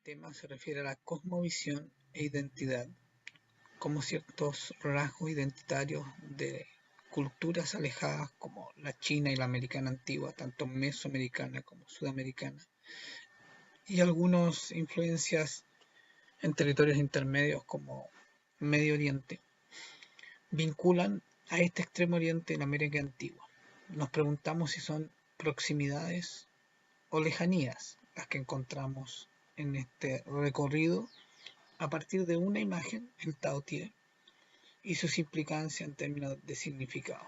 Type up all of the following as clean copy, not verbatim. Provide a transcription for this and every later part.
tema se refiere a la cosmovisión e identidad, como ciertos rasgos identitarios de culturas alejadas como la china y la americana antigua, tanto mesoamericana como sudamericana, y algunas influencias en territorios intermedios como Medio Oriente, vinculan a este extremo oriente en América antigua. Nos preguntamos si son proximidades o lejanías las que encontramos en este recorrido a partir de una imagen, el Tao Tie, y sus implicancias en términos de significado.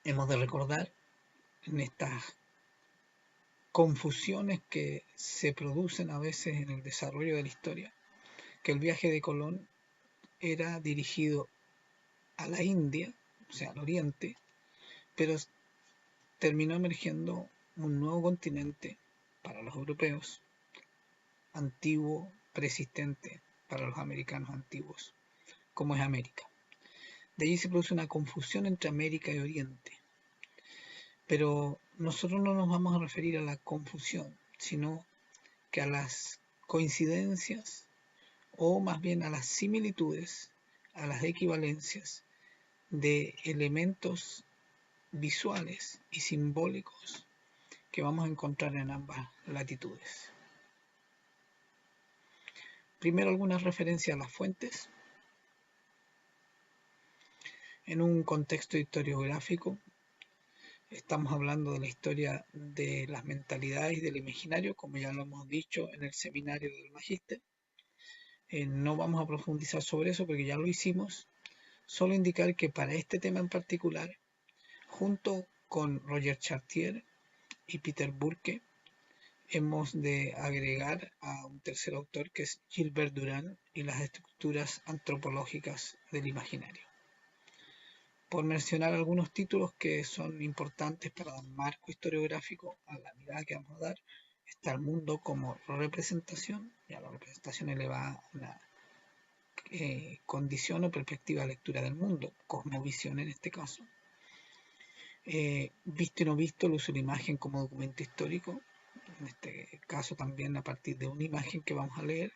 Hemos de recordar en estas confusiones que se producen a veces en el desarrollo de la historia, que el viaje de Colón era dirigido a la India, o sea, al oriente, pero terminó emergiendo un nuevo continente para los europeos, antiguo, persistente para los americanos antiguos, como es América. De allí se produce una confusión entre América y Oriente. Pero nosotros no nos vamos a referir a la confusión, sino que a las coincidencias o más bien a las similitudes, a las equivalencias de elementos visuales y simbólicos que vamos a encontrar en ambas latitudes. Primero, algunas referencias a las fuentes. En un contexto historiográfico, estamos hablando de la historia de las mentalidades y del imaginario, como ya lo hemos dicho en el seminario del Magíster. No vamos a profundizar sobre eso porque ya lo hicimos. Solo indicar que para este tema en particular, junto con Roger Chartier y Peter Burke, hemos de agregar a un tercer autor que es Gilbert Durand y las estructuras antropológicas del imaginario. Por mencionar algunos títulos que son importantes para dar marco historiográfico a la mirada que vamos a dar, está el mundo como representación, y a la representación elevada una condición o perspectiva de lectura del mundo, cosmovisión en este caso. Visto y no visto, el uso de la imagen como documento histórico, en este caso también a partir de una imagen que vamos a leer,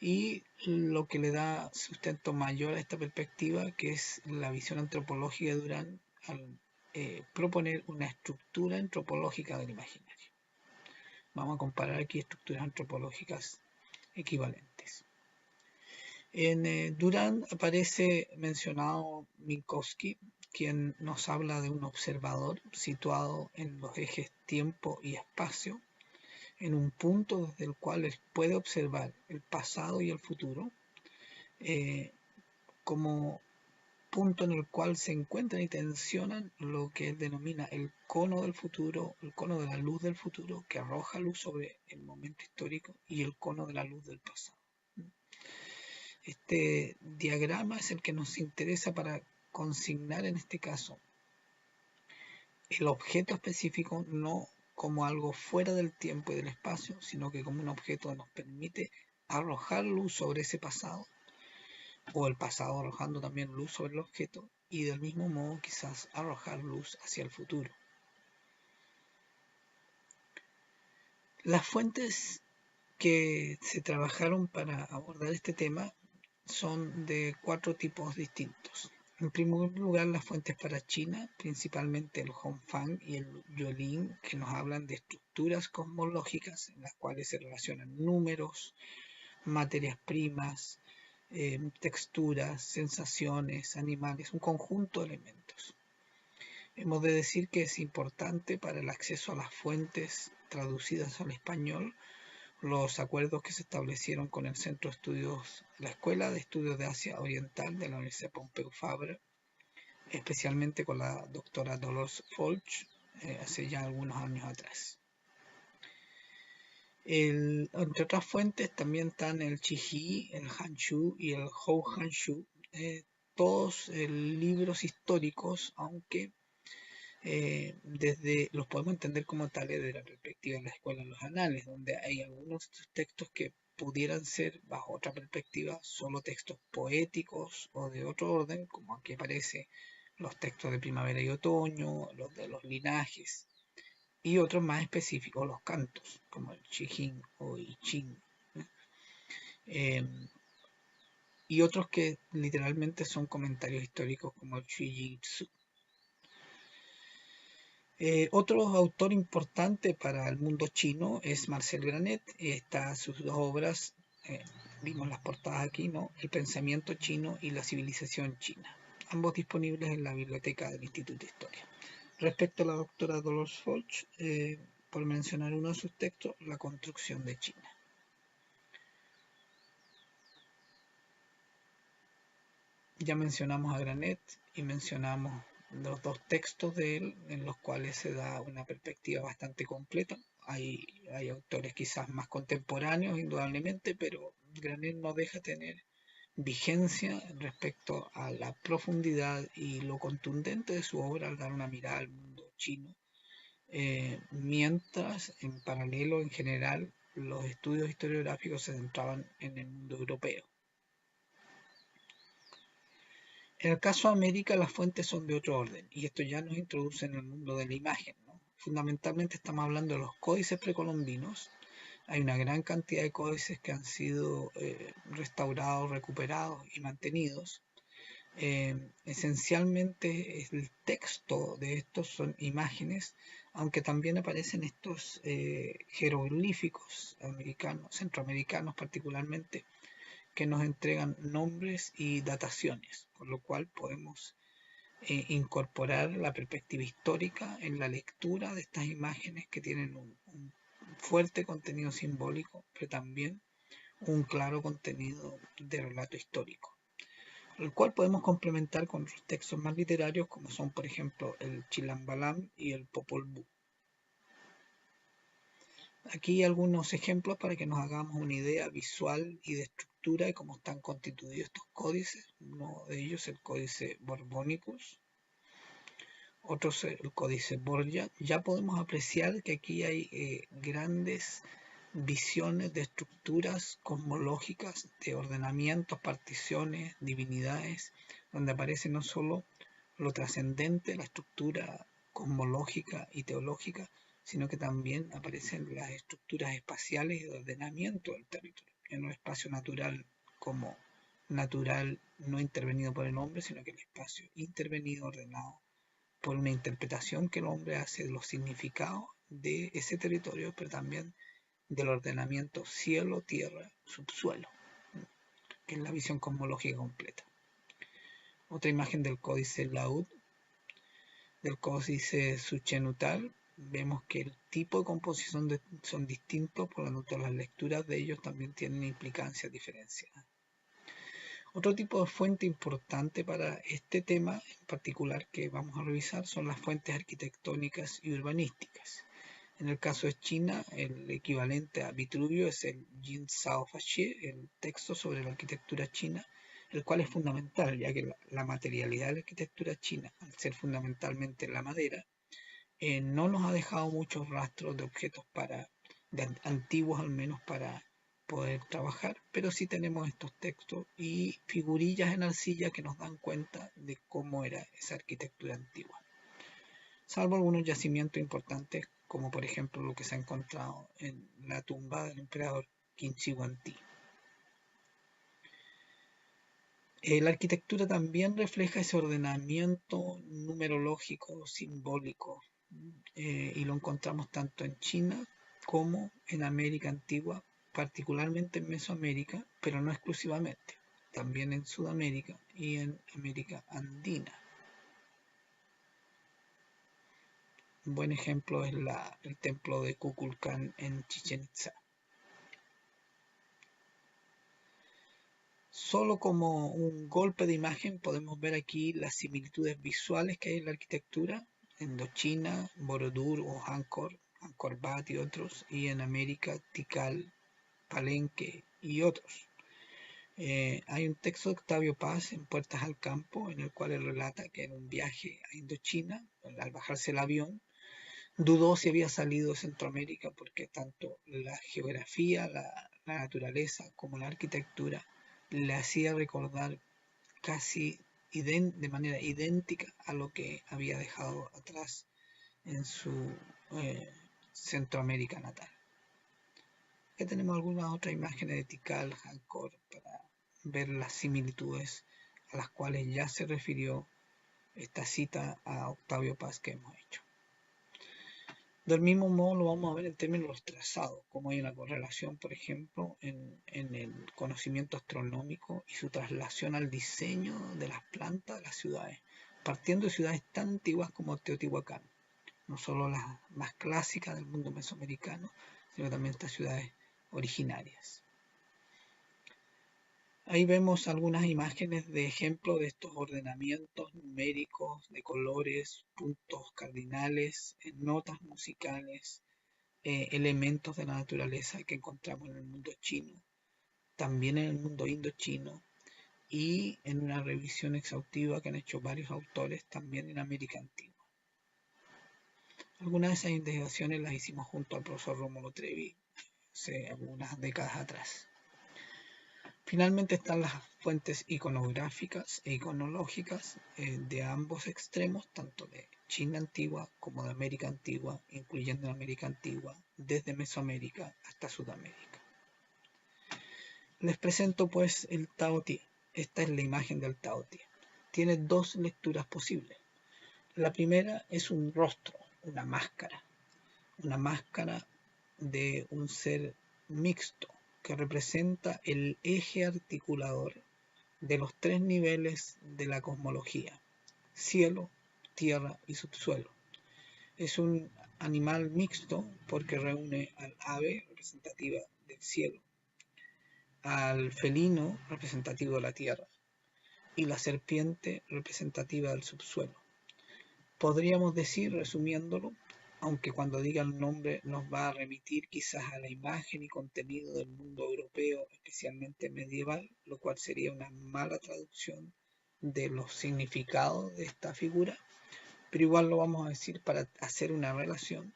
y lo que le da sustento mayor a esta perspectiva, que es la visión antropológica de Durand al proponer una estructura antropológica del imaginario. Vamos a comparar aquí estructuras antropológicas equivalentes. En Durand aparece mencionado Minkowski, quien nos habla de un observador situado en los ejes tiempo y espacio, en un punto desde el cual él puede observar el pasado y el futuro, como punto en el cual se encuentran y tensionan lo que él denomina el cono del futuro, el cono de la luz del futuro, que arroja luz sobre el momento histórico, y el cono de la luz del pasado. Este diagrama es el que nos interesa para consignar en este caso el objeto específico, no como algo fuera del tiempo y del espacio, sino que como un objeto que nos permite arrojar luz sobre ese pasado, o el pasado arrojando también luz sobre el objeto, y del mismo modo quizás arrojar luz hacia el futuro. Las fuentes que se trabajaron para abordar este tema son de 4 tipos distintos. En primer lugar, las fuentes para China, principalmente el Hongfang y el Yuelin, que nos hablan de estructuras cosmológicas en las cuales se relacionan números, materias primas, texturas, sensaciones, animales, un conjunto de elementos. Hemos de decir que es importante para el acceso a las fuentes traducidas al español los acuerdos que se establecieron con el Centro de Estudios, la Escuela de Estudios de Asia Oriental de la Universidad Pompeu Fabra, especialmente con la doctora Dolores Folch, hace ya algunos años atrás. Entre otras fuentes también están el Chihi, el Hanshu y el Hou Hanshu, todos libros históricos, aunque desde los podemos entender como tales desde la perspectiva de la escuela de los anales, donde hay algunos textos que pudieran ser, bajo otra perspectiva, solo textos poéticos o de otro orden, como aquí aparece los textos de primavera y otoño, los de los linajes, y otros más específicos, los cantos, como el Chijin o I Ching, eh, y otros que literalmente son comentarios históricos como el Shujitsu. Otro autor importante para el mundo chino es Marcel Granet. Está sus dos obras, eh, vimos las portadas aquí, ¿no? El pensamiento chino y la civilización china, ambos disponibles en la biblioteca del Instituto de Historia. Respecto a la doctora Dolores Folch, por mencionar uno de sus textos, La construcción de China. Ya mencionamos a Granet y mencionamos los dos textos de él en los cuales se da una perspectiva bastante completa. Hay autores quizás más contemporáneos, indudablemente, pero Granet no deja tener vigencia respecto a la profundidad y lo contundente de su obra al dar una mirada al mundo chino, mientras en paralelo en general los estudios historiográficos se centraban en el mundo europeo. En el caso de América, las fuentes son de otro orden, y esto ya nos introduce en el mundo de la imagen, ¿no? Fundamentalmente estamos hablando de los códices precolombinos. Hay una gran cantidad de códices que han sido restaurados, recuperados y mantenidos. Esencialmente el texto de estos son imágenes, aunque también aparecen estos jeroglíficos americanos, centroamericanos particularmente, que nos entregan nombres y dataciones, con lo cual podemos incorporar la perspectiva histórica en la lectura de estas imágenes que tienen un fuerte contenido simbólico, pero también un claro contenido de relato histórico, el cual podemos complementar con otros textos más literarios como son, por ejemplo, el Chilambalam y el Popol Vuh. Aquí algunos ejemplos para que nos hagamos una idea visual y de estructura de cómo están constituidos estos códices. Uno de ellos es el códice Borbonicus, otro es el códice Borgia. Ya podemos apreciar que aquí hay grandes visiones de estructuras cosmológicas, de ordenamientos, particiones, divinidades, donde aparece no solo lo trascendente, la estructura cosmológica y teológica, sino que también aparecen las estructuras espaciales y de ordenamiento del territorio, en un espacio natural como natural no intervenido por el hombre, sino que el espacio intervenido, ordenado por una interpretación que el hombre hace de los significados de ese territorio, pero también del ordenamiento cielo, tierra, subsuelo, que es la visión cosmológica completa. Otra imagen del códice Laud, del códice Suchenutal, vemos que el tipo de composición son distintos, por lo tanto las lecturas de ellos también tienen implicancias diferenciadas. Otro tipo de fuente importante para este tema en particular que vamos a revisar son las fuentes arquitectónicas y urbanísticas. En el caso de China, el equivalente a Vitruvio es el Jin Sao Faxie, el texto sobre la arquitectura china, el cual es fundamental, ya que la materialidad de la arquitectura china, al ser fundamentalmente la madera, no nos ha dejado muchos rastros de objetos antiguos al menos para poder trabajar, pero sí tenemos estos textos y figurillas en arcilla que nos dan cuenta de cómo era esa arquitectura antigua, salvo algunos yacimientos importantes como por ejemplo lo que se ha encontrado en la tumba del emperador Qin Shi Huangdi. La arquitectura también refleja ese ordenamiento numerológico, simbólico, y lo encontramos tanto en China como en América Antigua, particularmente en Mesoamérica, pero no exclusivamente, también en Sudamérica y en América Andina. Un buen ejemplo es el templo de Kukulcán en Chichén Itzá. Solo como un golpe de imagen podemos ver aquí las similitudes visuales que hay en la arquitectura, Indochina, Borodur o Angkor, Angkor Wat y otros, y en América, Tikal, Palenque y otros. Hay un texto de Octavio Paz en Puertas al Campo, en el cual él relata que en un viaje a Indochina, al bajarse el avión, dudó si había salido de Centroamérica porque tanto la geografía, la naturaleza como la arquitectura le hacía recordar casi de manera idéntica a lo que había dejado atrás en su Centroamérica natal. Aquí tenemos algunas otras imágenes de Tikal, Angkor, para ver las similitudes a las cuales ya se refirió esta cita a Octavio Paz que hemos hecho. Del mismo modo lo vamos a ver en términos de los trazados, como hay una correlación, por ejemplo, en el conocimiento astronómico y su traslación al diseño de las plantas de las ciudades, partiendo de ciudades tan antiguas como Teotihuacán, no solo las más clásicas del mundo mesoamericano, sino también estas ciudades originarias. Ahí vemos algunas imágenes de ejemplo de estos ordenamientos numéricos de colores, puntos cardinales, notas musicales, elementos de la naturaleza que encontramos en el mundo chino, también en el mundo indochino y en una revisión exhaustiva que han hecho varios autores también en América Antigua. Algunas de esas investigaciones las hicimos junto al profesor Rómulo Trevi hace algunas décadas atrás. Finalmente están las fuentes iconográficas e iconológicas de ambos extremos, tanto de China antigua como de América antigua, incluyendo América antigua, desde Mesoamérica hasta Sudamérica. Les presento pues el Tao Te. Esta es la imagen del Tao Te. Tiene dos lecturas posibles. La primera es un rostro, una máscara de un ser mixto, que representa el eje articulador de los tres niveles de la cosmología: cielo, tierra y subsuelo. Es un animal mixto porque reúne al ave, representativa del cielo, al felino, representativo de la tierra, y la serpiente, representativa del subsuelo. Podríamos decir, resumiéndolo, aunque cuando diga el nombre nos va a remitir quizás a la imagen y contenido del mundo europeo, especialmente medieval, lo cual sería una mala traducción de los significados de esta figura, pero igual lo vamos a decir para hacer una relación.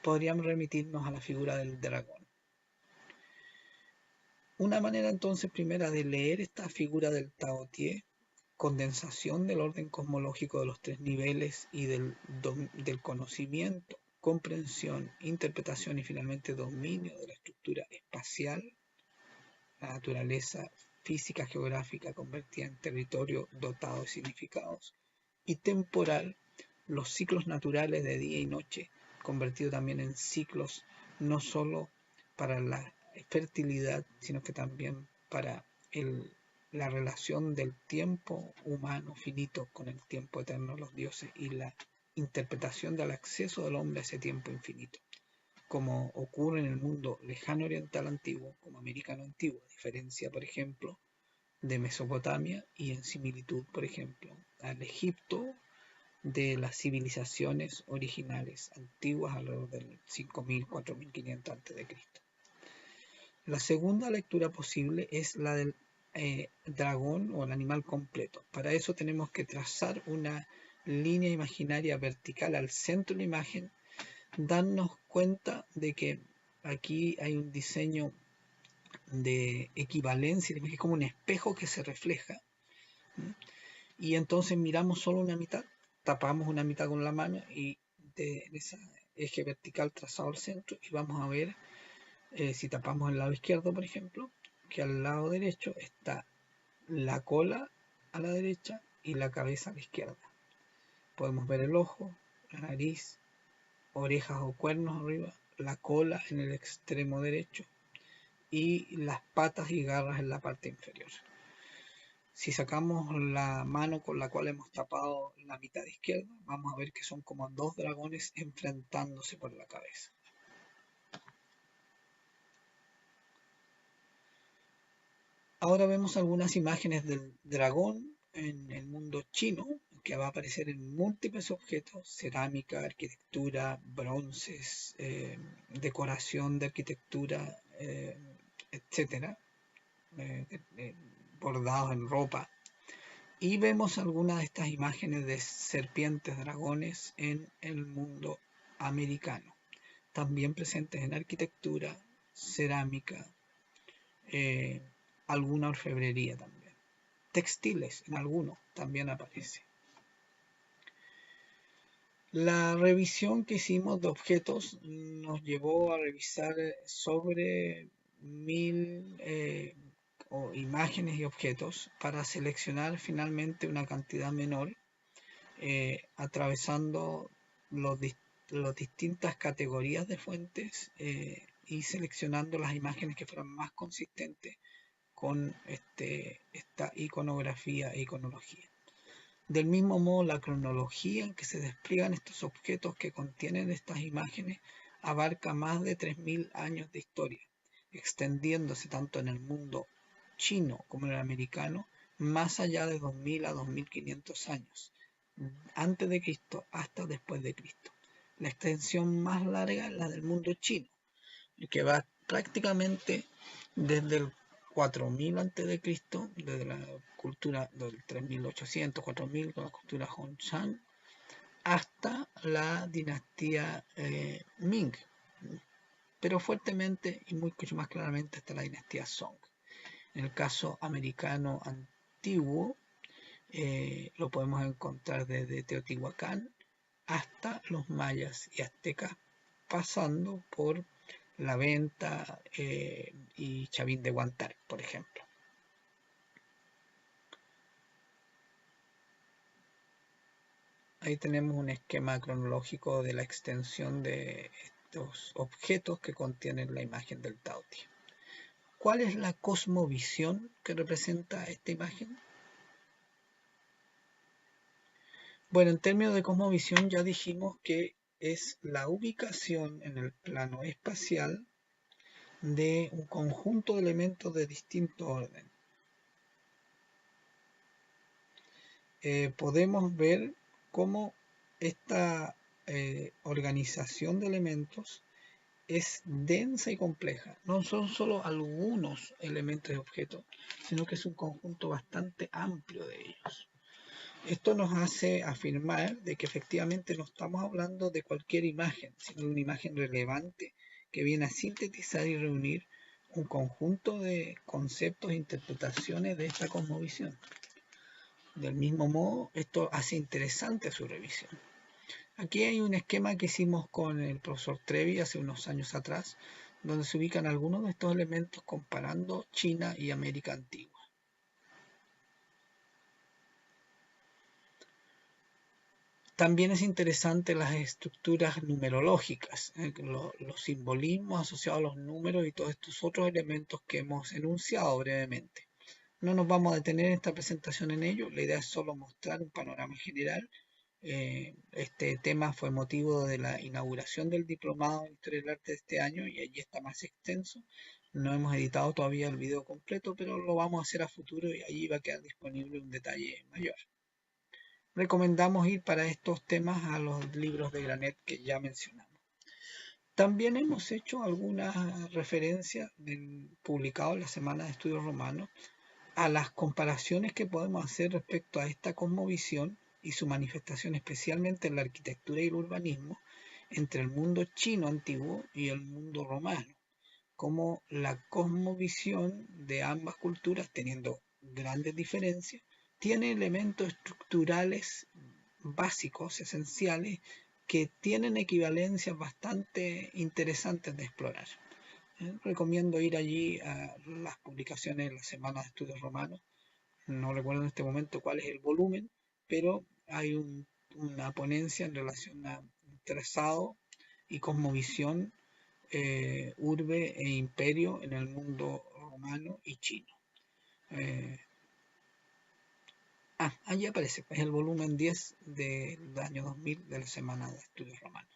Podríamos remitirnos a la figura del dragón. Una manera entonces primera de leer esta figura del Tao Te, condensación del orden cosmológico de los tres niveles y del conocimiento, comprensión, interpretación y finalmente dominio de la estructura espacial, la naturaleza física geográfica convertida en territorio dotado de significados, y temporal, los ciclos naturales de día y noche, convertido también en ciclos no solo para la fertilidad, sino que también para la relación del tiempo humano finito con el tiempo eterno de los dioses y la interpretación del acceso del hombre a ese tiempo infinito, como ocurre en el mundo lejano oriental antiguo, como americano antiguo, a diferencia, por ejemplo, de Mesopotamia, y en similitud, por ejemplo, al Egipto de las civilizaciones originales antiguas alrededor del 5000, 4500 a.C. La segunda lectura posible es la del dragón o el animal completo. Para eso tenemos que trazar una línea imaginaria vertical al centro de la imagen, darnos cuenta de que aquí hay un diseño de equivalencia, es como un espejo que se refleja, y entonces miramos solo una mitad, tapamos una mitad con la mano y en ese eje vertical trazado al centro, y vamos a ver, si tapamos el lado izquierdo, por ejemplo, que al lado derecho está la cola a la derecha y la cabeza a la izquierda. Podemos ver el ojo, la nariz, orejas o cuernos arriba, la cola en el extremo derecho y las patas y garras en la parte inferior. Si sacamos la mano con la cual hemos tapado la mitad izquierda, vamos a ver que son como dos dragones enfrentándose por la cabeza. Ahora vemos algunas imágenes del dragón en el mundo chino, que va a aparecer en múltiples objetos: cerámica, arquitectura, bronces, decoración de arquitectura, etcétera, bordados en ropa. Y vemos algunas de estas imágenes de serpientes, dragones en el mundo americano, también presentes en arquitectura, cerámica, alguna orfebrería también. textiles, en algunos también aparece. La revisión que hicimos de objetos nos llevó a revisar sobre 1000 imágenes y objetos para seleccionar finalmente una cantidad menor, atravesando las distintas categorías de fuentes y seleccionando las imágenes que fueran más consistentes con esta iconografía e iconología. Del mismo modo, la cronología en que se despliegan estos objetos que contienen estas imágenes abarca más de 3000 años de historia, extendiéndose tanto en el mundo chino como en el americano, más allá de 2000 a 2500 años, antes de Cristo hasta después de Cristo. La extensión más larga es la del mundo chino, que va prácticamente desde el 4000 a.C., desde la cultura del 3800, 4000 con la cultura Hongshan, hasta la dinastía Ming, pero fuertemente y mucho más claramente hasta la dinastía Song. En el caso americano antiguo, lo podemos encontrar desde Teotihuacán hasta los mayas y aztecas, pasando por la Venta y Chavín de Guantar, por ejemplo. Ahí tenemos un esquema cronológico de la extensión de estos objetos que contienen la imagen del Taoti. ¿Cuál es la cosmovisión que representa esta imagen? Bueno, en términos de cosmovisión ya dijimos que es la ubicación en el plano espacial de un conjunto de elementos de distinto orden. Podemos ver cómo esta organización de elementos es densa y compleja. No son solo algunos elementos de objetos, sino que es un conjunto bastante amplio de ellos. Esto nos hace afirmar de que efectivamente no estamos hablando de cualquier imagen, sino de una imagen relevante que viene a sintetizar y reunir un conjunto de conceptos e interpretaciones de esta cosmovisión. Del mismo modo, esto hace interesante su revisión. Aquí hay un esquema que hicimos con el profesor Trevi hace unos años atrás, donde se ubican algunos de estos elementos comparando China y América antigua. También es interesante las estructuras numerológicas, los simbolismos asociados a los números y todos estos otros elementos que hemos enunciado brevemente. No nos vamos a detener en esta presentación en ello, la idea es solo mostrar un panorama general. Este tema fue motivo de la inauguración del diplomado en Historia del Arte de este año y allí está más extenso. No hemos editado todavía el video completo, pero lo vamos a hacer a futuro y allí va a quedar disponible un detalle mayor. Recomendamos ir para estos temas a los libros de Granet que ya mencionamos. También hemos hecho algunas referencias publicadas en la Semana de Estudios Romanos a las comparaciones que podemos hacer respecto a esta cosmovisión y su manifestación especialmente en la arquitectura y el urbanismo entre el mundo chino antiguo y el mundo romano, como la cosmovisión de ambas culturas, teniendo grandes diferencias, tiene elementos estructurales básicos, esenciales, que tienen equivalencias bastante interesantes de explorar. Recomiendo ir allí a las publicaciones de la Semana de Estudios Romanos. No recuerdo en este momento cuál es el volumen, pero hay una ponencia en relación a trazado y cosmovisión, urbe e imperio en el mundo romano y chino. Allí aparece, es el volumen 10 del año 2000 de la Semana de Estudios Romanos.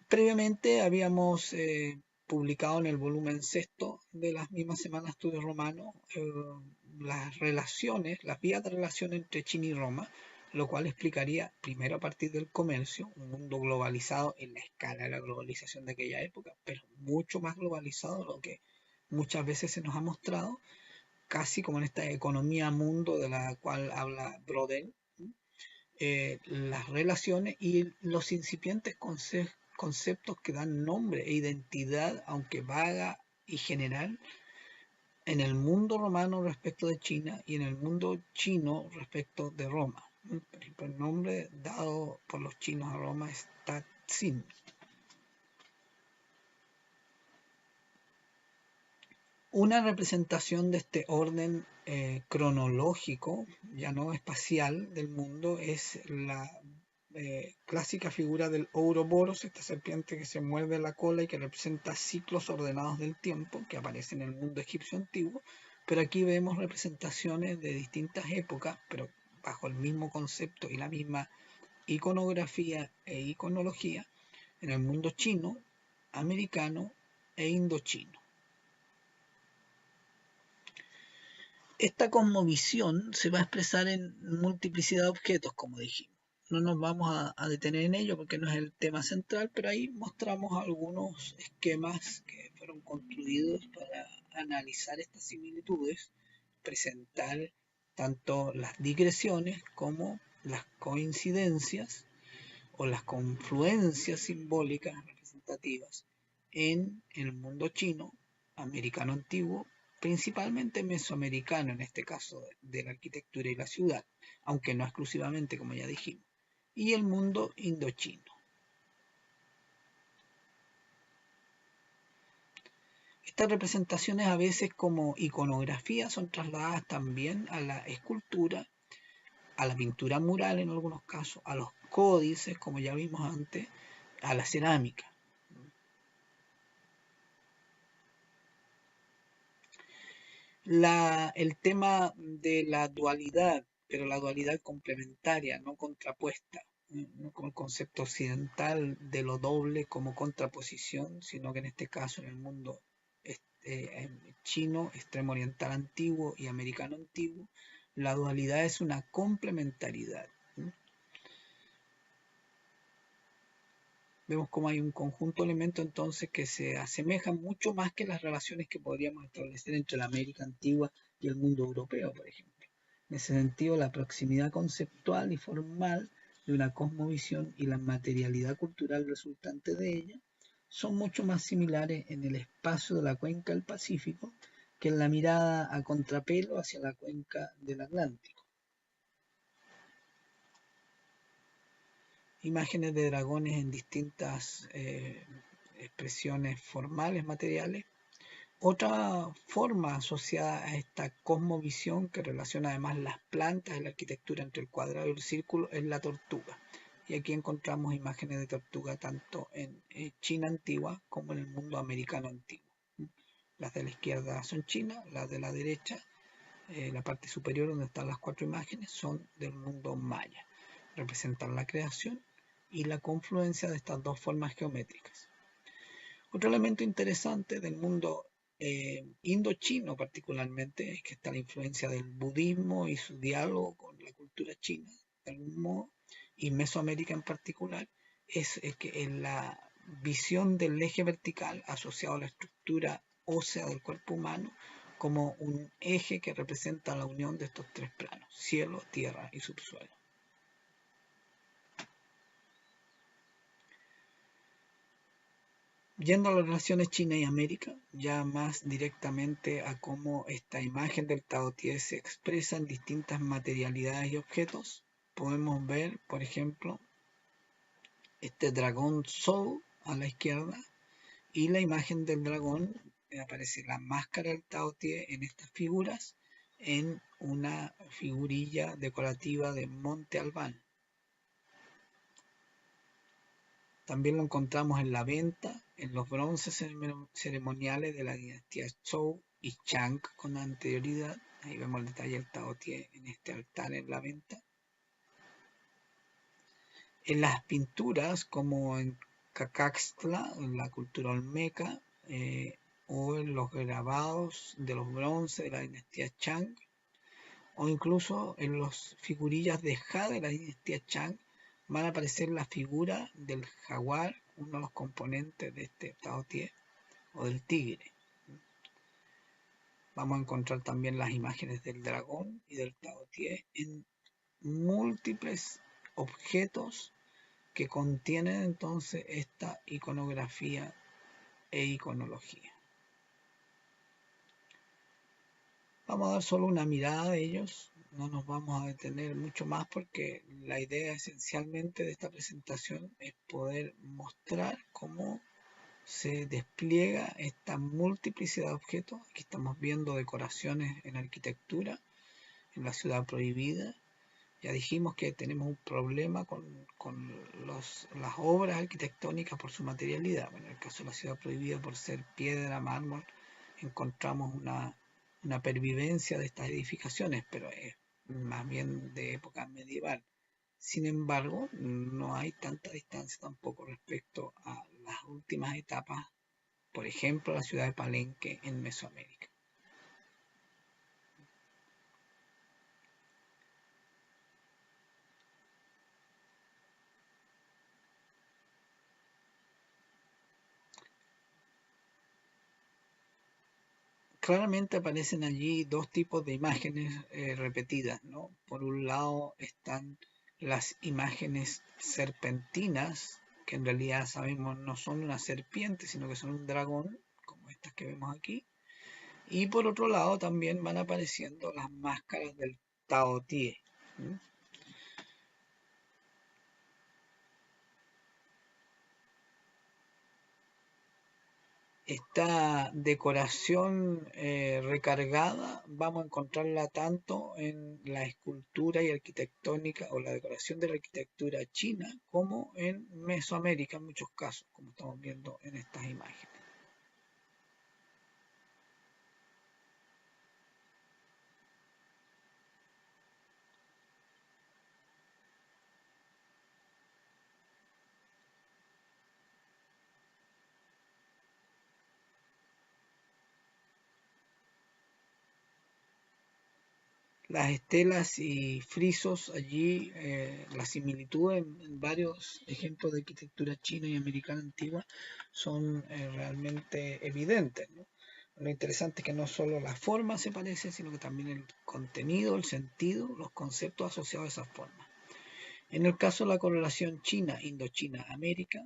Previamente habíamos publicado en el volumen sexto de las mismas Semanas de Estudios Romanos las relaciones, las vías de relación entre China y Roma, lo cual explicaría primero a partir del comercio, un mundo globalizado en la escala de la globalización de aquella época, pero mucho más globalizado de lo que muchas veces se nos ha mostrado, casi como en esta economía mundo de la cual habla Brodel, las relaciones y los incipientes conceptos que dan nombre e identidad, aunque vaga y general, en el mundo romano respecto de China y en el mundo chino respecto de Roma. Por ejemplo, el nombre dado por los chinos a Roma es Tatsin. Una representación de este orden cronológico, ya no espacial, del mundo es la clásica figura del Ouroboros, esta serpiente que se muerde la cola y que representa ciclos ordenados del tiempo, que aparece en el mundo egipcio antiguo, pero aquí vemos representaciones de distintas épocas, pero bajo el mismo concepto y la misma iconografía e iconología en el mundo chino, americano e indochino. Esta cosmovisión se va a expresar en multiplicidad de objetos, como dijimos. No nos vamos a detener en ello porque no es el tema central, pero ahí mostramos algunos esquemas que fueron construidos para analizar estas similitudes, presentar tanto las digresiones como las coincidencias o las confluencias simbólicas representativas en el mundo chino, americano antiguo, principalmente mesoamericano en este caso de la arquitectura y la ciudad, aunque no exclusivamente como ya dijimos, y el mundo indochino. Estas representaciones a veces como iconografía son trasladadas también a la escultura, a la pintura mural en algunos casos, a los códices, como ya vimos antes, a la cerámica. El tema de la dualidad, pero la dualidad complementaria, no contrapuesta, no con el concepto occidental de lo doble como contraposición, sino que en este caso en el mundo chino, extremo oriental antiguo y americano antiguo, la dualidad es una complementariedad. Vemos como hay un conjunto de elementos entonces que se asemejan mucho más que las relaciones que podríamos establecer entre la América antigua y el mundo europeo, por ejemplo. En ese sentido, la proximidad conceptual y formal de una cosmovisión y la materialidad cultural resultante de ella son mucho más similares en el espacio de la cuenca del Pacífico que en la mirada a contrapelo hacia la cuenca del Atlántico. Imágenes de dragones en distintas expresiones formales, materiales. Otra forma asociada a esta cosmovisión que relaciona además las plantas y la arquitectura entre el cuadrado y el círculo es la tortuga. Y aquí encontramos imágenes de tortuga tanto en China antigua como en el mundo americano antiguo. Las de la izquierda son chinas, las de la derecha, la parte superior donde están las cuatro imágenes, son del mundo maya. Representan la creación y la confluencia de estas dos formas geométricas. Otro elemento interesante del mundo indochino particularmente es que está la influencia del budismo y su diálogo con la cultura china, de algún modo, y Mesoamérica en particular, es que en la visión del eje vertical asociado a la estructura ósea del cuerpo humano como un eje que representa la unión de estos tres planos, cielo, tierra y subsuelo. Yendo a las relaciones China y América, ya más directamente a cómo esta imagen del Tao Tie se expresa en distintas materialidades y objetos, podemos ver, por ejemplo, este dragón Zhou a la izquierda y la imagen del dragón, aparece la máscara del Tao Tie en estas figuras, en una figurilla decorativa de Monte Albán. También lo encontramos en la venta, en los bronces ceremoniales de la dinastía Zhou y Chang con anterioridad. Ahí vemos el detalle del Tao Tie en este altar en la venta. En las pinturas, como en Cacaxtla, en la cultura olmeca, o en los grabados de los bronces de la dinastía Chang, o incluso en las figurillas de jade de la dinastía Chang, van a aparecer la figura del jaguar, uno de los componentes de este Tao Tie, o del tigre. Vamos a encontrar también las imágenes del dragón y del Tao Tie en múltiples objetos que contienen entonces esta iconografía e iconología. Vamos a dar solo una mirada de ellos, no nos vamos a detener mucho más porque la idea esencialmente de esta presentación es poder mostrar cómo se despliega esta multiplicidad de objetos. Aquí estamos viendo decoraciones en arquitectura, en la ciudad prohibida. Ya dijimos que tenemos un problema con las obras arquitectónicas por su materialidad. Bueno, en el caso de la ciudad prohibida, por ser piedra, mármol, encontramos una pervivencia de estas edificaciones, pero es más bien de época medieval. Sin embargo, no hay tanta distancia tampoco respecto a las últimas etapas, por ejemplo, la ciudad de Palenque en Mesoamérica. Claramente aparecen allí dos tipos de imágenes repetidas, ¿no? Por un lado están las imágenes serpentinas, que en realidad sabemos no son una serpiente, sino que son un dragón, como estas que vemos aquí. Y por otro lado también van apareciendo las máscaras del Tao Tie. ¿Mm? Esta decoración recargada vamos a encontrarla tanto en la escultura y arquitectónica o la decoración de la arquitectura china como en Mesoamérica en muchos casos, como estamos viendo en estas imágenes. Las estelas y frisos allí, la similitud en varios ejemplos de arquitectura china y americana antigua son realmente evidentes, ¿no? Lo interesante es que no solo la forma se parece, sino que también el contenido, el sentido, los conceptos asociados a esa forma. En el caso de la correlación China, Indochina, América,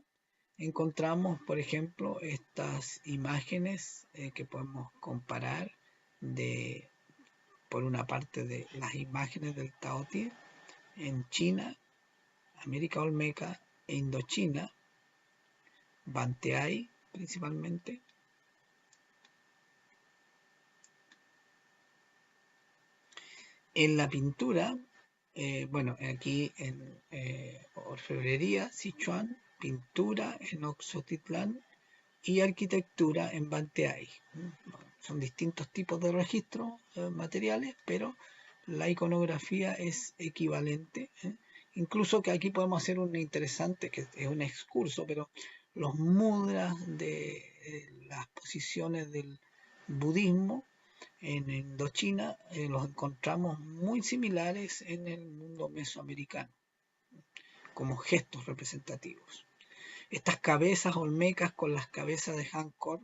encontramos, por ejemplo, estas imágenes que podemos comparar de por una parte de las imágenes del Tao Te en China, América Olmeca e Indochina, Banteay principalmente. En la pintura, bueno, aquí en orfebrería, Sichuan, pintura en Oxotitlán y arquitectura en Banteay. Son distintos tipos de registros materiales, pero la iconografía es equivalente. Incluso que aquí podemos hacer un interesante, que es un excurso, pero los mudras de las posiciones del budismo en Indochina los encontramos muy similares en el mundo mesoamericano, como gestos representativos. Estas cabezas olmecas con las cabezas de Hancor,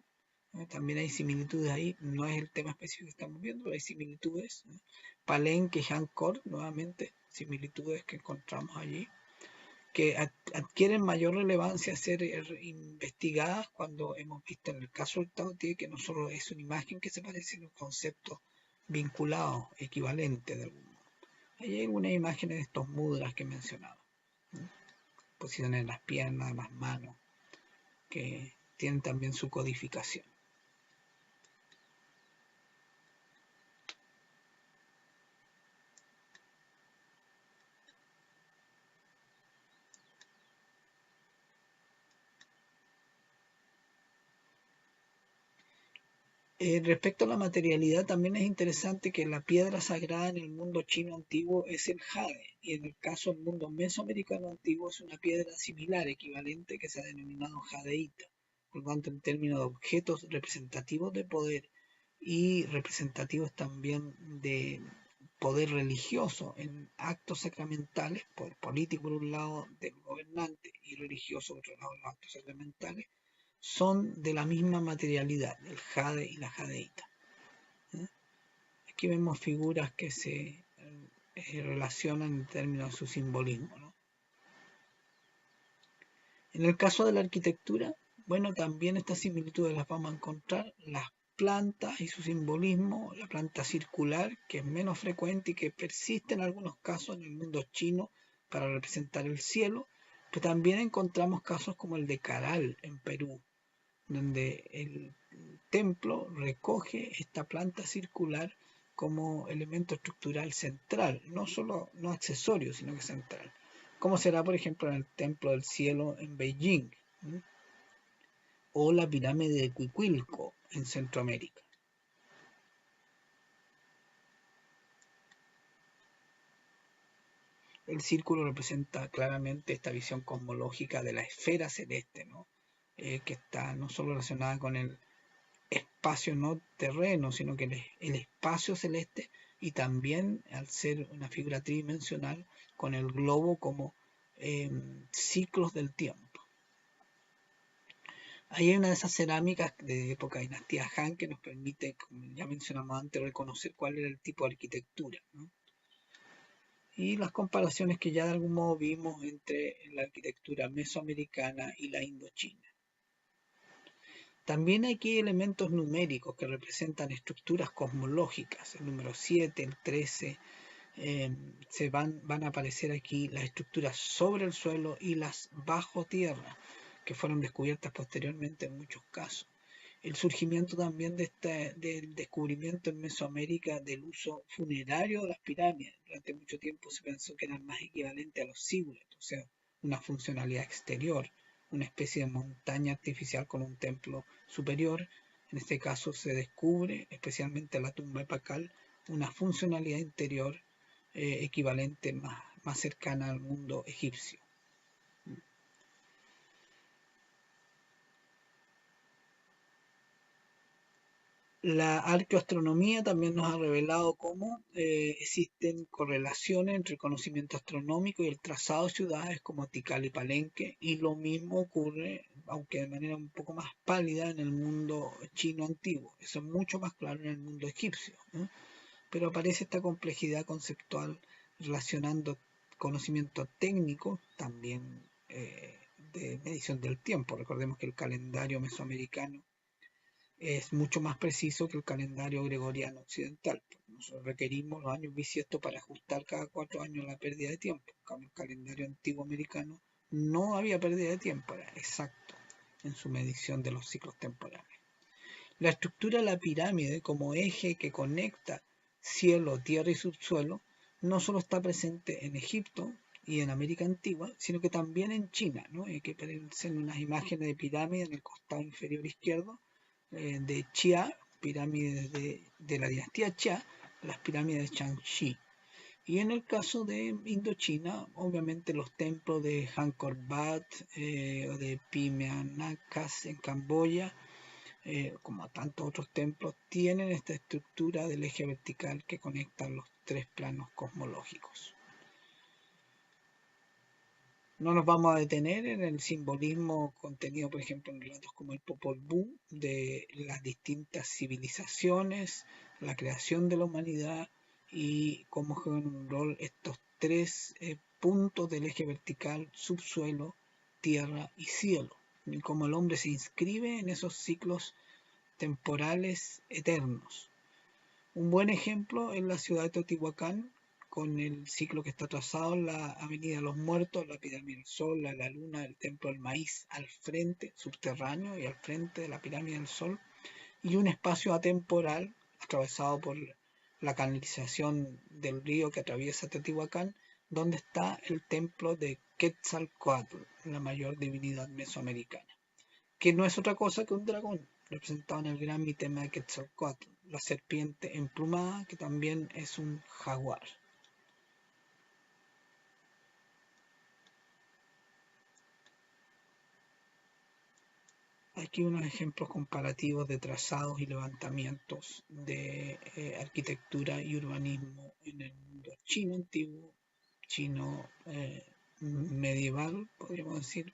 también hay similitudes ahí, no es el tema específico que estamos viendo, pero hay similitudes. Palenque y Hancor, nuevamente, similitudes que encontramos allí, que adquieren mayor relevancia a ser investigadas cuando hemos visto en el caso del Tao Te que no solo es una imagen que se parece, sino un concepto vinculado, equivalente de algún modo. Ahí hay algunas imágenes de estos mudras que mencionaba, posiciones en las piernas, en las manos, que tienen también su codificación. Respecto a la materialidad, también es interesante que la piedra sagrada en el mundo chino antiguo es el jade, y en el caso del mundo mesoamericano antiguo es una piedra similar, equivalente, que se ha denominado jadeíta. Por lo tanto, en términos de objetos representativos de poder y representativos también de poder religioso en actos sacramentales, poder político por un lado del gobernante y religioso por otro lado los actos sacramentales, son de la misma materialidad, el jade y la jadeíta. ¿Eh? Aquí vemos figuras que se relacionan en términos de su simbolismo, ¿no? En el caso de la arquitectura, bueno, también estas similitudes las vamos a encontrar. Las plantas y su simbolismo, la planta circular, que es menos frecuente y que persiste en algunos casos en el mundo chino para representar el cielo, pero también encontramos casos como el de Caral en Perú, donde el templo recoge esta planta circular como elemento estructural central, no solo no accesorio, sino que central. Como será, por ejemplo, en el Templo del Cielo en Beijing, ¿sí? O la pirámide de Cuicuilco en Centroamérica. El círculo representa claramente esta visión cosmológica de la esfera celeste, ¿no? Que está no solo relacionada con el espacio no terreno, sino que el espacio celeste, y también al ser una figura tridimensional con el globo como ciclos del tiempo. Ahí hay una de esas cerámicas de época de dinastía Han que nos permite, como ya mencionamos antes, reconocer cuál era el tipo de arquitectura, ¿no? Y las comparaciones que ya de algún modo vimos entre la arquitectura mesoamericana y la indochina. También hay aquí elementos numéricos que representan estructuras cosmológicas. El número 7, el 13, van a aparecer aquí las estructuras sobre el suelo y las bajo tierra, que fueron descubiertas posteriormente en muchos casos. El surgimiento también del descubrimiento en Mesoamérica del uso funerario de las pirámides. Durante mucho tiempo se pensó que eran más equivalentes a los zigurates, o sea, una funcionalidad exterior, una especie de montaña artificial con un templo superior. En este caso se descubre, especialmente en la tumba de Pacal, una funcionalidad interior equivalente más cercana al mundo egipcio. La arqueoastronomía también nos ha revelado cómo existen correlaciones entre el conocimiento astronómico y el trazado de ciudades como Tikal y Palenque, y lo mismo ocurre, aunque de manera un poco más pálida, en el mundo chino antiguo. Eso es mucho más claro en el mundo egipcio, ¿eh? Pero aparece esta complejidad conceptual relacionando conocimiento técnico también de medición del tiempo. Recordemos que el calendario mesoamericano es mucho más preciso que el calendario gregoriano occidental. Nosotros requerimos los años bisiestos para ajustar cada 4 años la pérdida de tiempo. En el calendario antiguo americano no había pérdida de tiempo, era exacto en su medición de los ciclos temporales. La estructura de la pirámide como eje que conecta cielo, tierra y subsuelo no solo está presente en Egipto y en América Antigua, sino que también en China, ¿no? Que aparecen unas imágenes de pirámide en el costado inferior izquierdo de Chia, pirámides de la dinastía Chia, las pirámides de Changxi. Y en el caso de Indochina, obviamente los templos de Angkor Wat o de Phimmanas en Camboya, como tantos otros templos, tienen esta estructura del eje vertical que conecta los tres planos cosmológicos. No nos vamos a detener en el simbolismo contenido, por ejemplo, en relatos como el Popol Vuh, de las distintas civilizaciones, la creación de la humanidad y cómo juegan un rol estos tres puntos del eje vertical, subsuelo, tierra y cielo, y cómo el hombre se inscribe en esos ciclos temporales eternos. Un buen ejemplo es la ciudad de Teotihuacán, con el ciclo que está trazado en la Avenida de los Muertos, la pirámide del Sol, la Luna, el Templo del Maíz al frente, subterráneo y al frente de la pirámide del Sol, y un espacio atemporal atravesado por la canalización del río que atraviesa Teotihuacán, donde está el templo de Quetzalcóatl, la mayor divinidad mesoamericana, que no es otra cosa que un dragón, representado en el gran mitema de Quetzalcóatl, la serpiente emplumada, que también es un jaguar. Aquí unos ejemplos comparativos de trazados y levantamientos de arquitectura y urbanismo en el mundo chino antiguo, chino medieval, podríamos decir,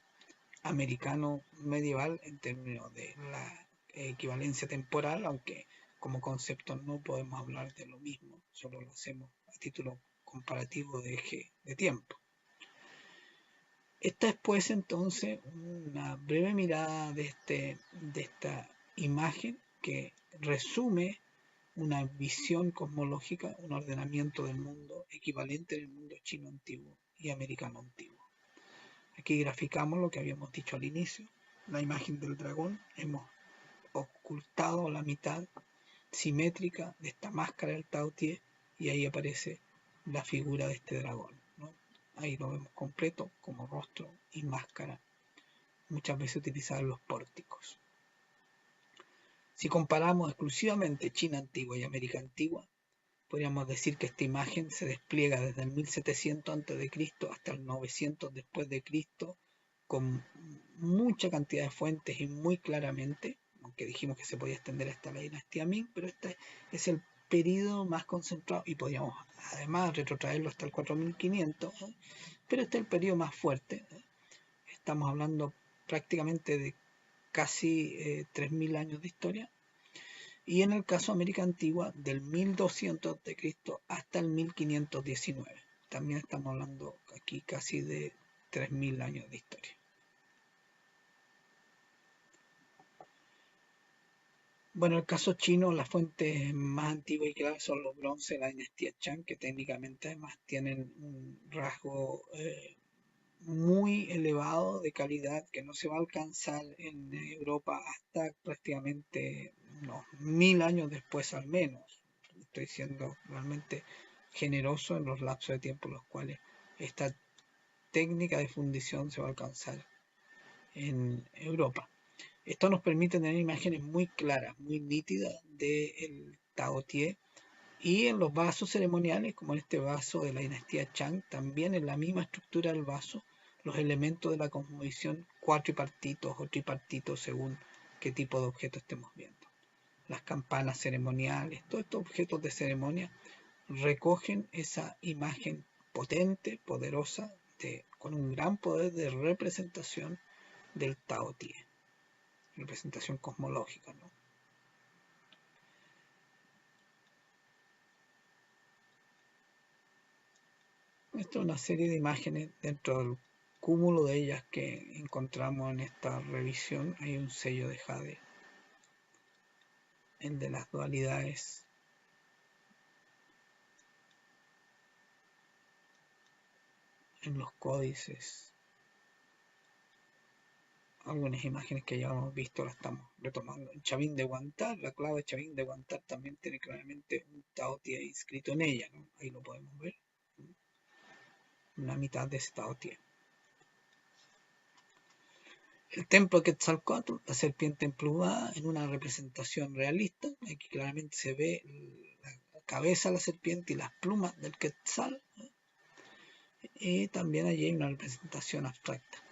americano medieval en términos de la equivalencia temporal, aunque como concepto no podemos hablar de lo mismo, solo lo hacemos a título comparativo de eje de tiempo. Esta es pues entonces una breve mirada de esta imagen que resume una visión cosmológica, un ordenamiento del mundo equivalente en el mundo chino antiguo y americano antiguo. Aquí graficamos lo que habíamos dicho al inicio, la imagen del dragón. Hemos ocultado la mitad simétrica de esta máscara del Tao Tie y ahí aparece la figura de este dragón, ¿no? Ahí lo vemos completo como rostro y máscara, muchas veces utilizada en los pórticos. Si comparamos exclusivamente China antigua y América antigua, podríamos decir que esta imagen se despliega desde el 1700 a.C. hasta el 900 después de Cristo, con mucha cantidad de fuentes y muy claramente, aunque dijimos que se podía extender hasta la dinastía Ming, pero este es el periodo más concentrado y podríamos además retrotraerlo hasta el 4500, pero este es el periodo más fuerte. Estamos hablando prácticamente de casi 3000 años de historia. Y en el caso América Antigua, del 1200 de Cristo hasta el 1519. También estamos hablando aquí casi de 3000 años de historia. Bueno, en el caso chino, las fuentes más antiguas y claras son los bronces de la dinastía Chang, que técnicamente además tienen un rasgo muy elevado de calidad que no se va a alcanzar en Europa hasta prácticamente unos 1000 años después al menos. Estoy siendo realmente generoso en los lapsos de tiempo en los cuales esta técnica de fundición se va a alcanzar en Europa. Esto nos permite tener imágenes muy claras, muy nítidas del Tao Tie, y en los vasos ceremoniales, como en este vaso de la dinastía Chang, también en la misma estructura del vaso, los elementos de la cosmovisión cuatripartitos o tripartitos según qué tipo de objeto estemos viendo. Las campanas ceremoniales, todos estos objetos de ceremonia recogen esa imagen potente, poderosa, con un gran poder de representación del Tao Tie, representación cosmológica, ¿no? Esta es una serie de imágenes dentro del cúmulo de ellas que encontramos en esta revisión. Hay un sello de jade, el de las dualidades. En los códices, algunas imágenes que ya hemos visto las estamos retomando. En Chavín de Guantar, la clave de Chavín de Guantar también tiene claramente un Tao Tie inscrito en ella, ¿no? Ahí lo podemos ver, una mitad de ese Tao Tie. El templo de Quetzalcóatl, la serpiente emplumada en una representación realista. Aquí claramente se ve la cabeza de la serpiente y las plumas del Quetzal. Y también allí hay una representación abstracta.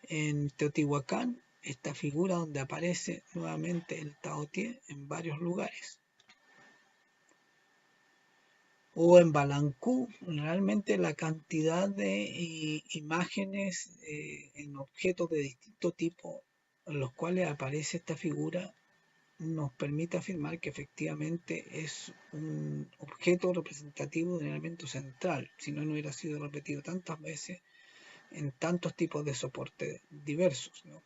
En Teotihuacán, esta figura donde aparece nuevamente el Tao Tie en varios lugares. O en Balancú, realmente la cantidad de imágenes en objetos de distinto tipo en los cuales aparece esta figura nos permite afirmar que efectivamente es un objeto representativo de un elemento central, si no, no hubiera sido repetido tantas veces en tantos tipos de soportes diversos, ¿no?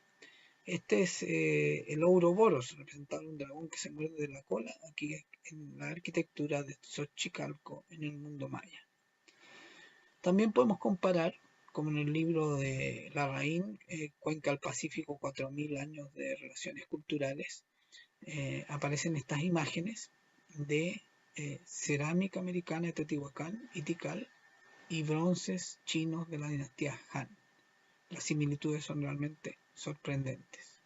Este es el Ouroboros, representando un dragón que se muerde de la cola, aquí en la arquitectura de Xochicalco en el mundo maya. También podemos comparar, como en el libro de Larraín, Cuenca al Pacífico, 4000 años de relaciones culturales, aparecen estas imágenes de cerámica americana de Teotihuacán y Tikal y bronces chinos de la dinastía Han. Las similitudes son realmente sorprendentes.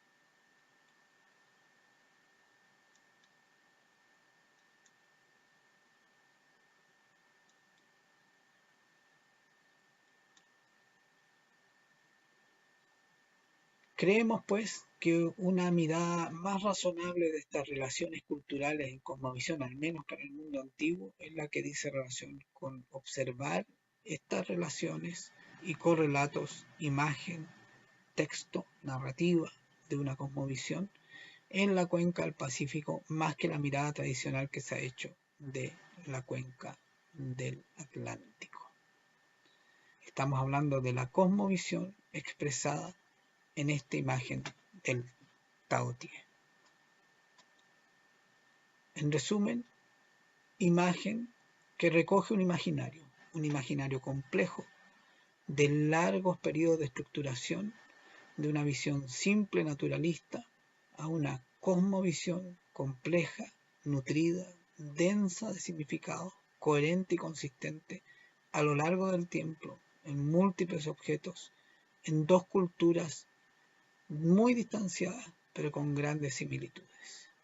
Creemos, pues, que una mirada más razonable de estas relaciones culturales en cosmovisión, al menos para el mundo antiguo, es la que dice relación con observar estas relaciones y correlatos, imagen, texto, narrativa de una cosmovisión en la cuenca del Pacífico, más que la mirada tradicional que se ha hecho de la cuenca del Atlántico. Estamos hablando de la cosmovisión expresada en esta imagen del Tao Tie. En resumen, imagen que recoge un imaginario complejo, de largos periodos de estructuración, de una visión simple naturalista a una cosmovisión compleja, nutrida, densa de significado, coherente y consistente a lo largo del tiempo, en múltiples objetos, en dos culturas muy distanciadas, pero con grandes similitudes.